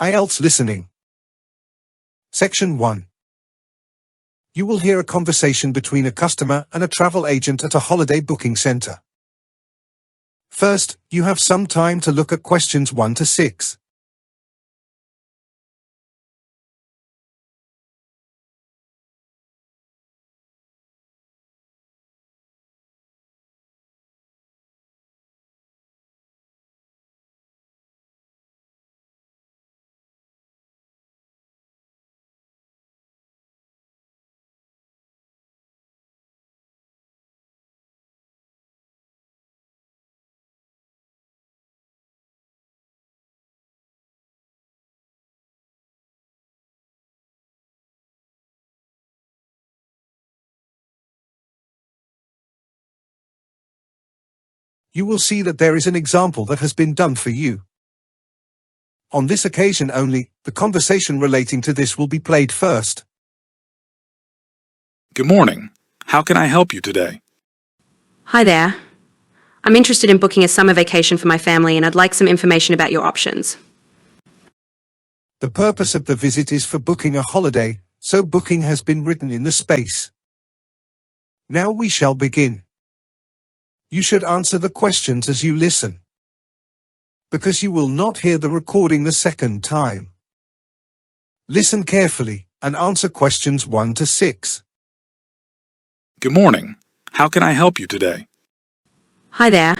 IELTS Listening. Section 1. You will hear a conversation between a customer and a travel agent at a holiday booking center. First, you have some time to look at questions 1 to 6. You will see that there is an example that has been done for you. On this occasion only, the conversation relating to this will be played first. Good morning. How can I help you today? Hi there. I'm interested in booking a summer vacation for my family and I'd like some information about your options. The purpose of the visit is for booking a holiday, so booking has been written in the space. Now we shall begin. You should answer the questions as you listen, because you will not hear the recording the second time. Listen carefully and answer questions 1 to 6. Good morning. How can I help you today? Hi there.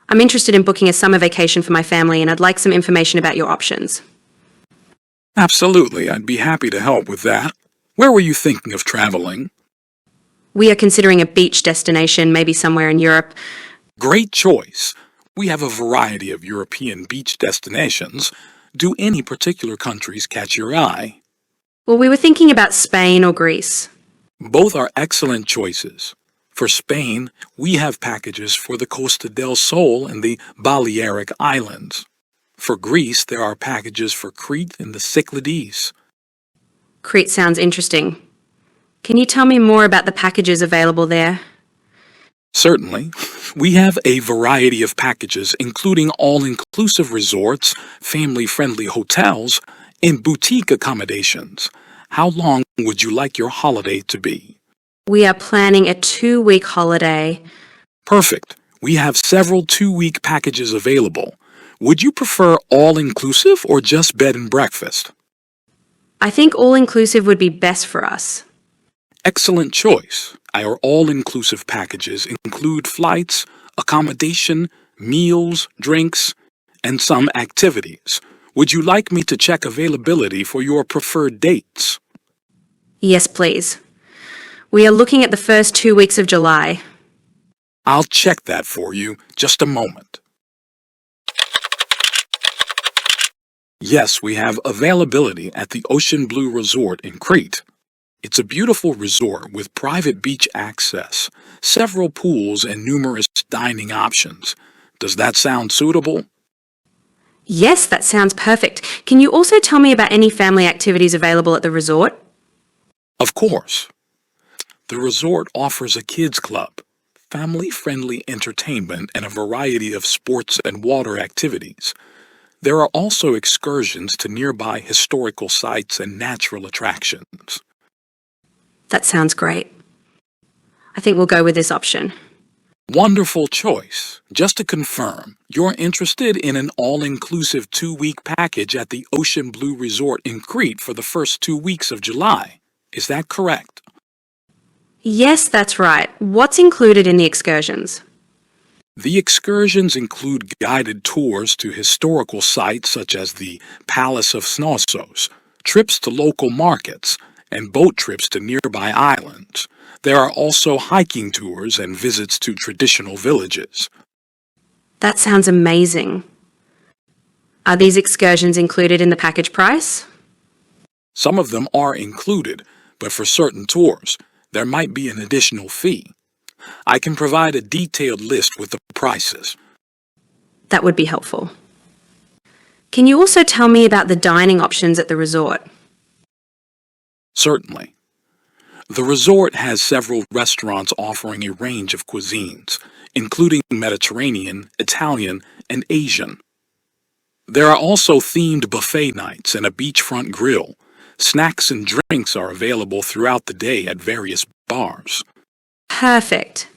I'm interested in booking a summer vacation for my family and I'd like some information about your options. Absolutely, I'd be happy to help with that. Where were you thinking of traveling? We are considering a beach destination, maybe somewhere in Europe. Great choice. We have a variety of European beach destinations. Do any particular countries catch your eye? Well, we were thinking about Spain or Greece. Both are excellent choices. For Spain, we have packages for the Costa del Sol and the Balearic Islands. For Greece, there are packages for Crete and the Cyclades. Crete sounds interesting. Can you tell me more about the packages available there? Certainly. We have a variety of packages including all-inclusive resorts, family-friendly hotels, and boutique accommodations. How long would you like your holiday to be? We are planning a 2-week holiday. Perfect. We have several 2-week packages available. Would you prefer all-inclusive or just bed and breakfast? I think all-inclusive would be best for us. Excellent choice. Our all-inclusive packages include flights, accommodation, meals, drinks, and some activities. Would you like me to check availability for your preferred dates? Yes, please. We are looking at the first 2 weeks of July. I'll check that for you. Just a moment. Yes, we have availability at the Ocean Blue Resort in Crete. It's a beautiful resort with private beach access, several pools, and numerous dining options. Does that sound suitable? Yes, that sounds perfect. Can you also tell me about any family activities available at the resort? Of course. The resort offers a kids club, family-friendly entertainment, and a variety of sports and water activities. There are also excursions to nearby historical sites and natural attractions. That sounds great. I think we'll go with this option. Wonderful choice. Just to confirm, you're interested in an all-inclusive 2-week package at the Ocean Blue Resort in Crete for the first 2 weeks of July. Is that correct? Yes, that's right. What's included in the excursions? The excursions include guided tours to historical sites such as the Palace of Knossos, trips to local markets, and boat trips to nearby islands. There are also hiking tours and visits to traditional villages. That sounds amazing. Are these excursions included in the package price? Some of them are included, but for certain tours, there might be an additional fee. I can provide a detailed list with the prices. That would be helpful. Can you also tell me about the dining options at the resort? Certainly. The resort has several restaurants offering a range of cuisines, including Mediterranean, Italian, and Asian. There are also themed buffet nights and a beachfront grill. Snacks and drinks are available throughout the day at various bars. Perfect.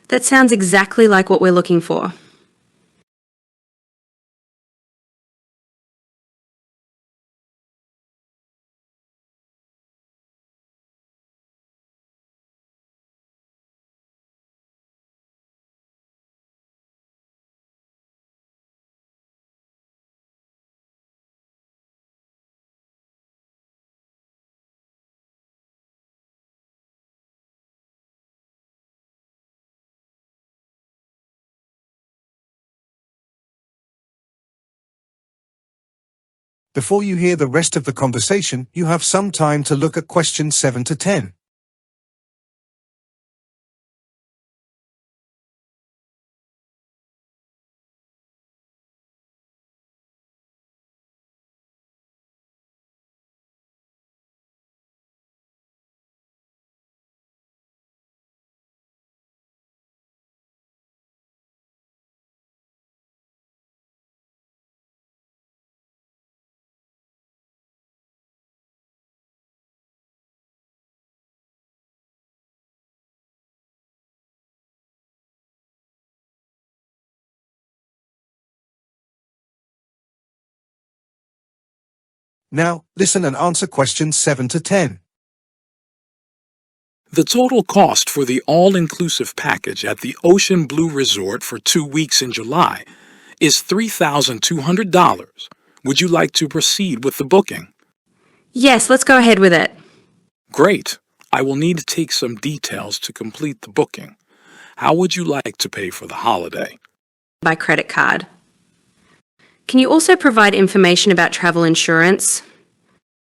That sounds exactly like what we're looking for. Before you hear the rest of the conversation, you have some time to look at questions 7 to 10. Now, listen and answer questions 7 to 10. The total cost for the all-inclusive package at the Ocean Blue Resort for 2 weeks in July is $3,200. Would you like to proceed with the booking? Yes, let's go ahead with it. Great. I will need to take some details to complete the booking. How would you like to pay for the holiday? By credit card. Can you also provide information about travel insurance?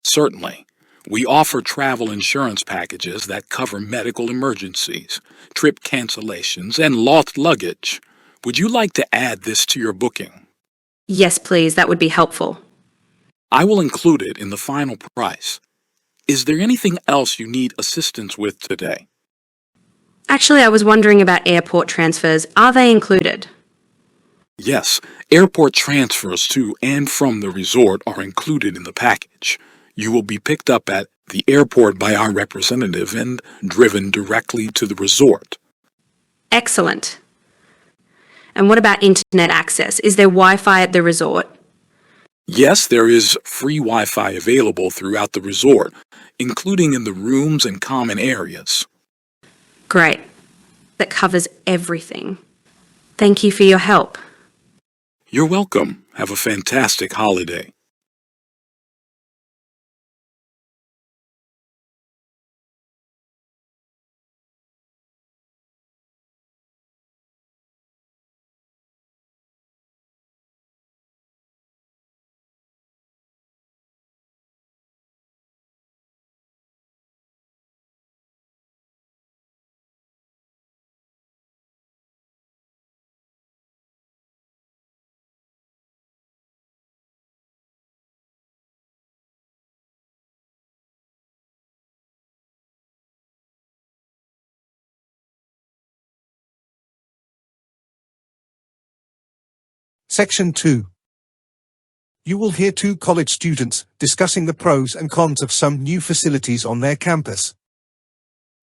Certainly. We offer travel insurance packages that cover medical emergencies, trip cancellations, and lost luggage. Would you like to add this to your booking? Yes, please. That would be helpful. I will include it in the final price. Is there anything else you need assistance with today? Actually, I was wondering about airport transfers. Are they included? Yes, airport transfers to and from the resort are included in the package. You will be picked up at the airport by our representative and driven directly to the resort. Excellent. And what about internet access? Is there Wi-Fi at the resort? Yes, there is free Wi-Fi available throughout the resort, including in the rooms and common areas. Great. That covers everything. Thank you for your help. You're welcome. Have a fantastic holiday. Section 2. You will hear 2 college students discussing the pros and cons of some new facilities on their campus.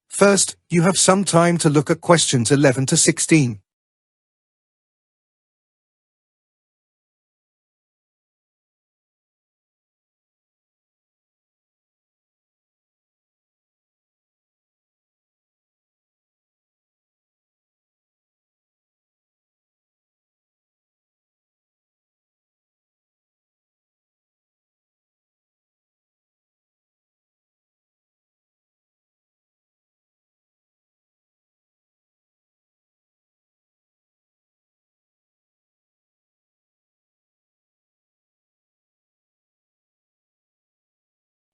First, you have some time to look at questions 11 to 16.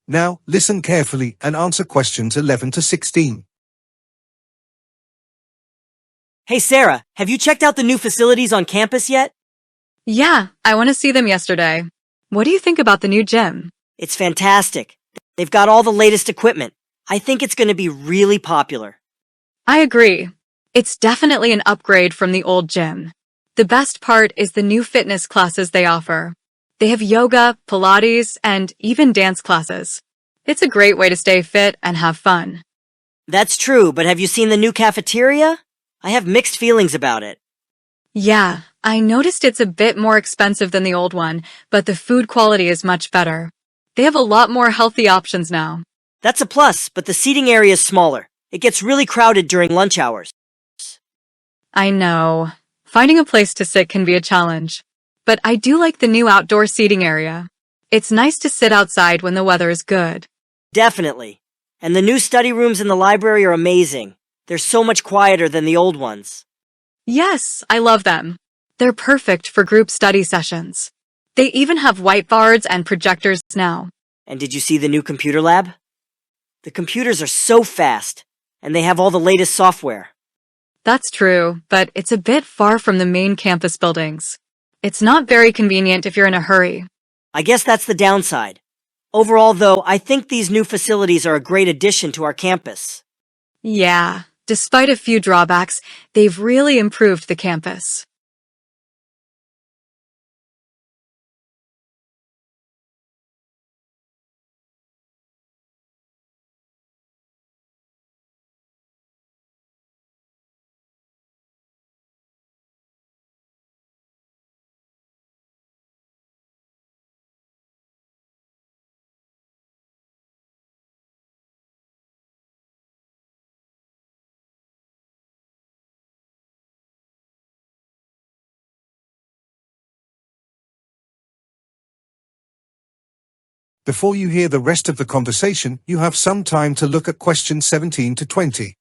Now, listen carefully and answer questions 11 to 16. Hey Sarah, have you checked out the new facilities on campus yet? Yeah, I went to see them yesterday. What do you think about the new gym? It's fantastic. They've got all the latest equipment. I think it's going to be really popular. I agree. It's definitely an upgrade from the old gym. The best part is the new fitness classes they offer. They have yoga, Pilates, and even dance classes. It's a great way to stay fit and have fun. That's true, but have you seen the new cafeteria? I have mixed feelings about it. Yeah, I noticed it's a bit more expensive than the old one, but the food quality is much better. They have a lot more healthy options now. That's a plus, but the seating area is smaller. It gets really crowded during lunch hours. I know. Finding a place to sit can be a challenge. But I do like the new outdoor seating area. It's nice to sit outside when the weather is good. Definitely. And the new study rooms in the library are amazing. They're so much quieter than the old ones. Yes, I love them. They're perfect for group study sessions. They even have whiteboards and projectors now. And did you see the new computer lab? The computers are so fast, and they have all the latest software. That's true, but it's a bit far from the main campus buildings. It's not very convenient if you're in a hurry. I guess that's the downside. Overall, though, I think these new facilities are a great addition to our campus. Yeah, despite a few drawbacks, they've really improved the campus. Before you hear the rest of the conversation, you have some time to look at questions 17 to 20.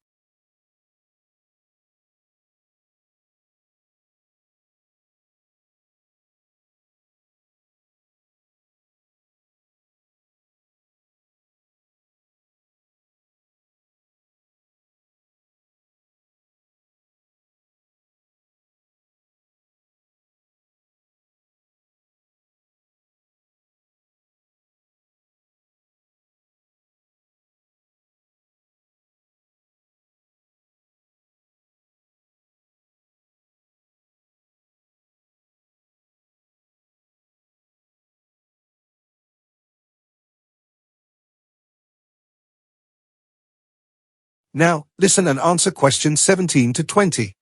Now, listen and answer questions 17 to 20.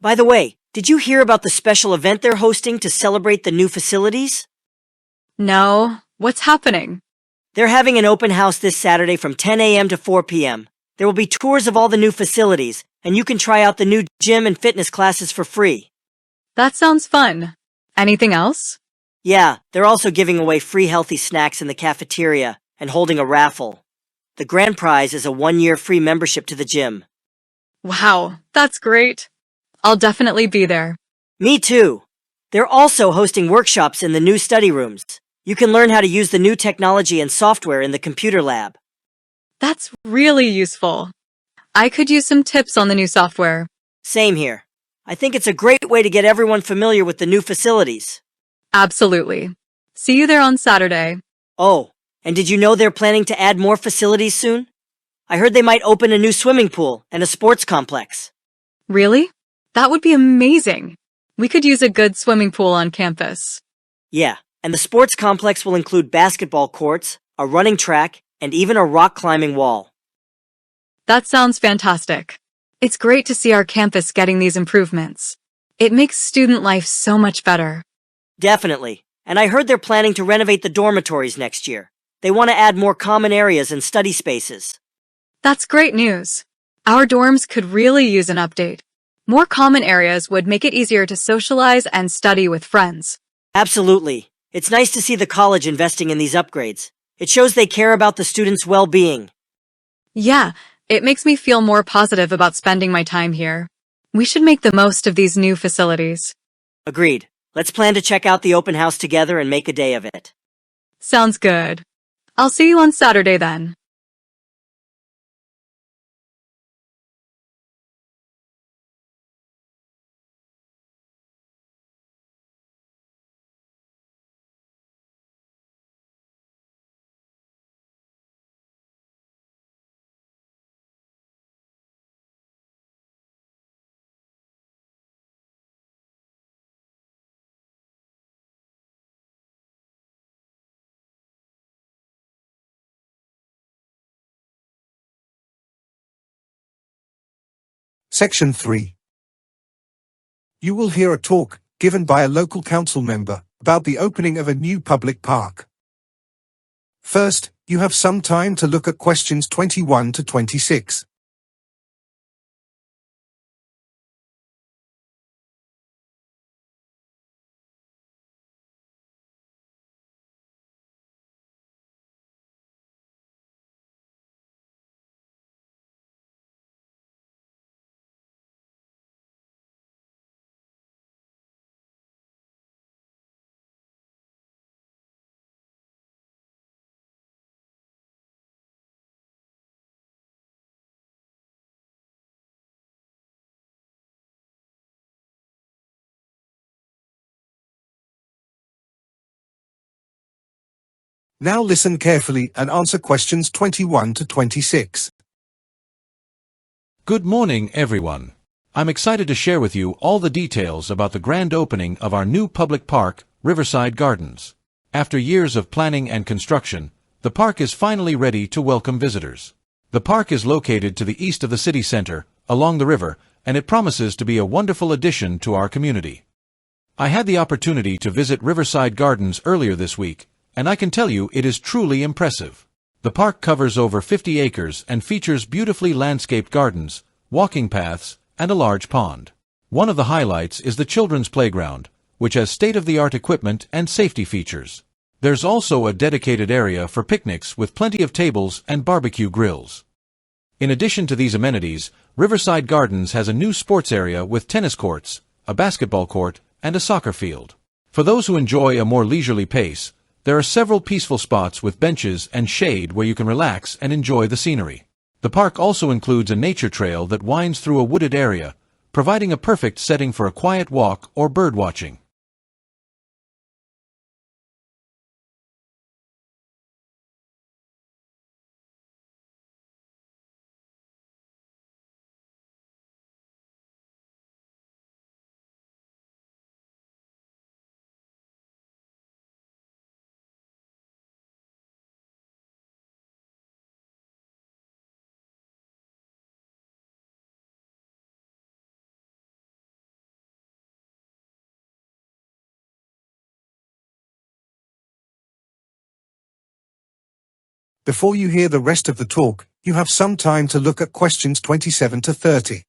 By the way, did you hear about the special event they're hosting to celebrate the new facilities? No, what's happening? They're having an open house this Saturday from 10 a.m. to 4 p.m. There will be tours of all the new facilities, and you can try out the new gym and fitness classes for free. That sounds fun. Anything else? Yeah, they're also giving away free healthy snacks in the cafeteria and holding a raffle. The grand prize is a 1-year free membership to the gym. Wow, that's great. I'll definitely be there. Me too. They're also hosting workshops in the new study rooms. You can learn how to use the new technology and software in the computer lab. That's really useful. I could use some tips on the new software. Same here. I think it's a great way to get everyone familiar with the new facilities. Absolutely. See you there on Saturday. Oh, and did you know they're planning to add more facilities soon? I heard they might open a new swimming pool and a sports complex. Really? That would be amazing. We could use a good swimming pool on campus. Yeah, and the sports complex will include basketball courts, a running track, and even a rock climbing wall. That sounds fantastic. It's great to see our campus getting these improvements. It makes student life so much better. Definitely. And I heard they're planning to renovate the dormitories next year. They want to add more common areas and study spaces. That's great news. Our dorms could really use an update. More common areas would make it easier to socialize and study with friends. Absolutely. It's nice to see the college investing in these upgrades. It shows they care about the students' well-being. Yeah, it makes me feel more positive about spending my time here. We should make the most of these new facilities. Agreed. Let's plan to check out the open house together and make a day of it. Sounds good. I'll see you on Saturday then. Section 3. You will hear a talk given by a local council member about the opening of a new public park. First, you have some time to look at questions 21 to 26. Now listen carefully and answer questions 21 to 26. Good morning, everyone. I'm excited to share with you all the details about the grand opening of our new public park, Riverside Gardens. After years of planning and construction, the park is finally ready to welcome visitors. The park is located to the east of the city center, along the river, and it promises to be a wonderful addition to our community. I had the opportunity to visit Riverside Gardens earlier this week, and I can tell you it is truly impressive. The park covers over 50 acres and features beautifully landscaped gardens, walking paths, and a large pond. One of the highlights is the children's playground, which has state-of-the-art equipment and safety features. There's also a dedicated area for picnics with plenty of tables and barbecue grills. In addition to these amenities, Riverside Gardens has a new sports area with tennis courts, a basketball court, and a soccer field. For those who enjoy a more leisurely pace, there are several peaceful spots with benches and shade where you can relax and enjoy the scenery. The park also includes a nature trail that winds through a wooded area, providing a perfect setting for a quiet walk or bird watching. Before you hear the rest of the talk, you have some time to look at questions 27 to 30.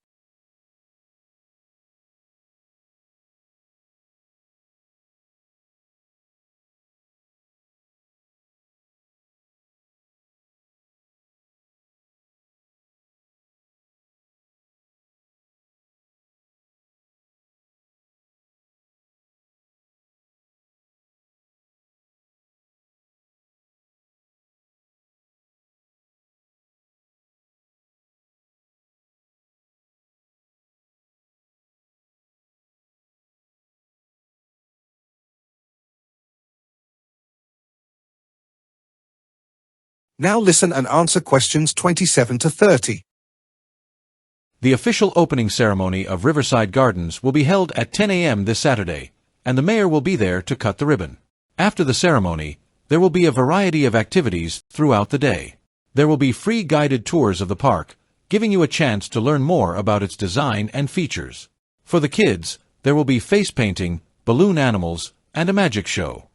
Now listen and answer questions 27 to 30. The official opening ceremony of Riverside Gardens will be held at 10 a.m. this Saturday, and the mayor will be there to cut the ribbon. After the ceremony, there will be a variety of activities throughout the day. There will be free guided tours of the park, giving you a chance to learn more about its design and features. For the kids, there will be face painting, balloon animals, and a magic show.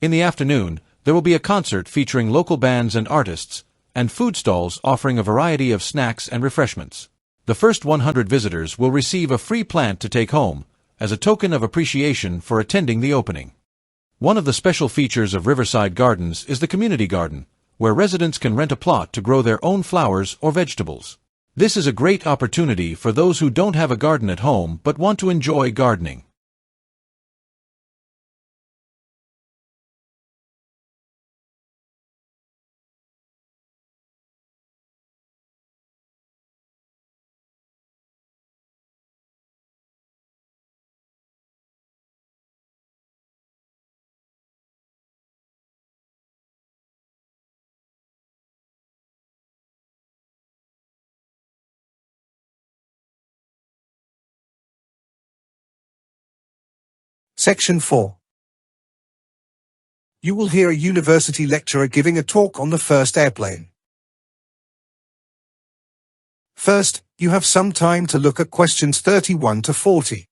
In the afternoon, there will be a concert featuring local bands and artists, and food stalls offering a variety of snacks and refreshments. The first 100 visitors will receive a free plant to take home, as a token of appreciation for attending the opening. One of the special features of Riverside Gardens is the community garden, where residents can rent a plot to grow their own flowers or vegetables. This is a great opportunity for those who don't have a garden at home but want to enjoy gardening. Section 4. You will hear a university lecturer giving a talk on the first airplane. First, you have some time to look at questions 31 to 40.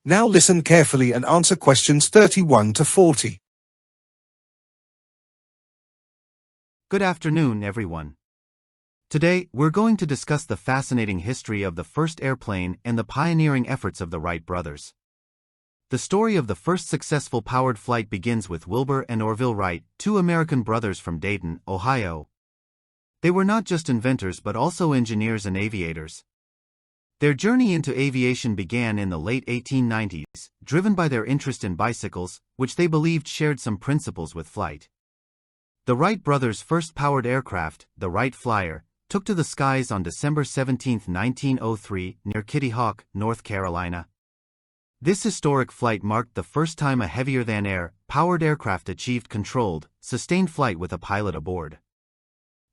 Now listen carefully and answer questions 31 to 40. Good afternoon, everyone. Today, we're going to discuss the fascinating history of the first airplane and the pioneering efforts of the Wright brothers. The story of the first successful powered flight begins with Wilbur and Orville Wright, two American brothers from Dayton, Ohio. They were not just inventors but also engineers and aviators. Their journey into aviation began in the late 1890s, driven by their interest in bicycles, which they believed shared some principles with flight. The Wright brothers' first powered aircraft, the Wright Flyer, took to the skies on December 17, 1903, near Kitty Hawk, North Carolina. This historic flight marked the first time a heavier-than-air, powered aircraft achieved controlled, sustained flight with a pilot aboard.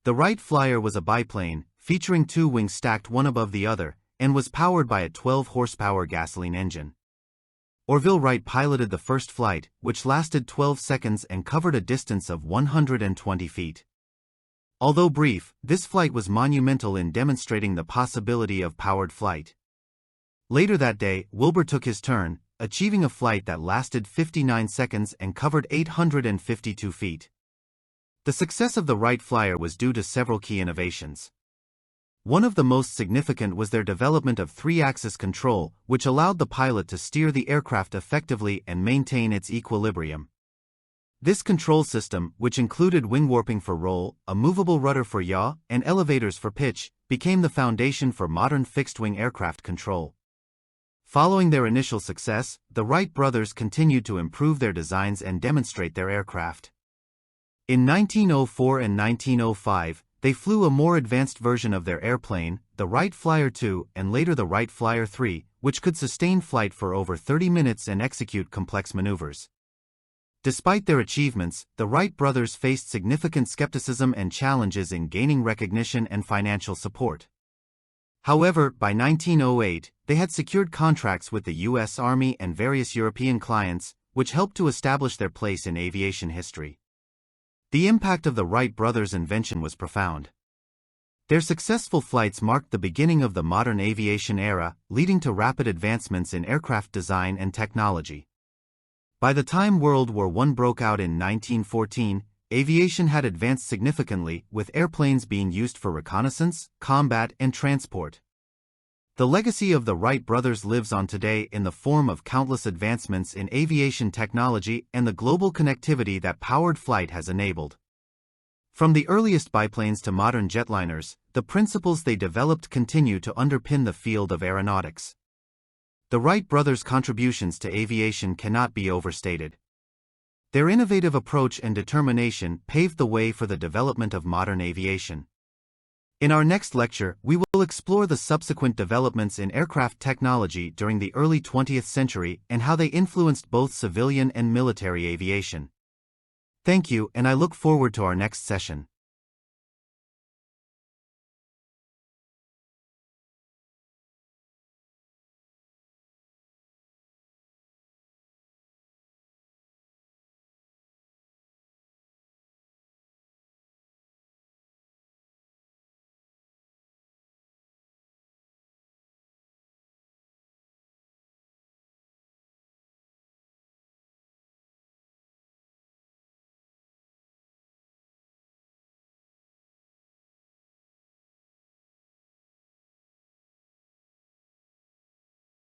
The Wright Flyer was a biplane, featuring two wings stacked one above the other, and was powered by a 12-horsepower gasoline engine. Orville Wright piloted the first flight, which lasted 12 seconds and covered a distance of 120 feet. Although brief, this flight was monumental in demonstrating the possibility of powered flight. Later that day, Wilbur took his turn, achieving a flight that lasted 59 seconds and covered 852 feet. The success of the Wright Flyer was due to several key innovations. One of the most significant was their development of three-axis control, which allowed the pilot to steer the aircraft effectively and maintain its equilibrium. This control system, which included wing warping for roll, a movable rudder for yaw, and elevators for pitch, became the foundation for modern fixed-wing aircraft control. Following their initial success, the Wright brothers continued to improve their designs and demonstrate their aircraft. In 1904 and 1905, they flew a more advanced version of their airplane, the Wright Flyer II, and later the Wright Flyer III, which could sustain flight for over 30 minutes and execute complex maneuvers. Despite their achievements, the Wright brothers faced significant skepticism and challenges in gaining recognition and financial support. However, by 1908, they had secured contracts with the U.S. Army and various European clients, which helped to establish their place in aviation history. The impact of the Wright brothers' invention was profound. Their successful flights marked the beginning of the modern aviation era, leading to rapid advancements in aircraft design and technology. By the time World War I broke out in 1914, aviation had advanced significantly, with airplanes being used for reconnaissance, combat, and transport. The legacy of the Wright brothers lives on today in the form of countless advancements in aviation technology and the global connectivity that powered flight has enabled. From the earliest biplanes to modern jetliners, the principles they developed continue to underpin the field of aeronautics. The Wright brothers' contributions to aviation cannot be overstated. Their innovative approach and determination paved the way for the development of modern aviation. In our next lecture, we will explore the subsequent developments in aircraft technology during the early 20th century and how they influenced both civilian and military aviation. Thank you, and I look forward to our next session.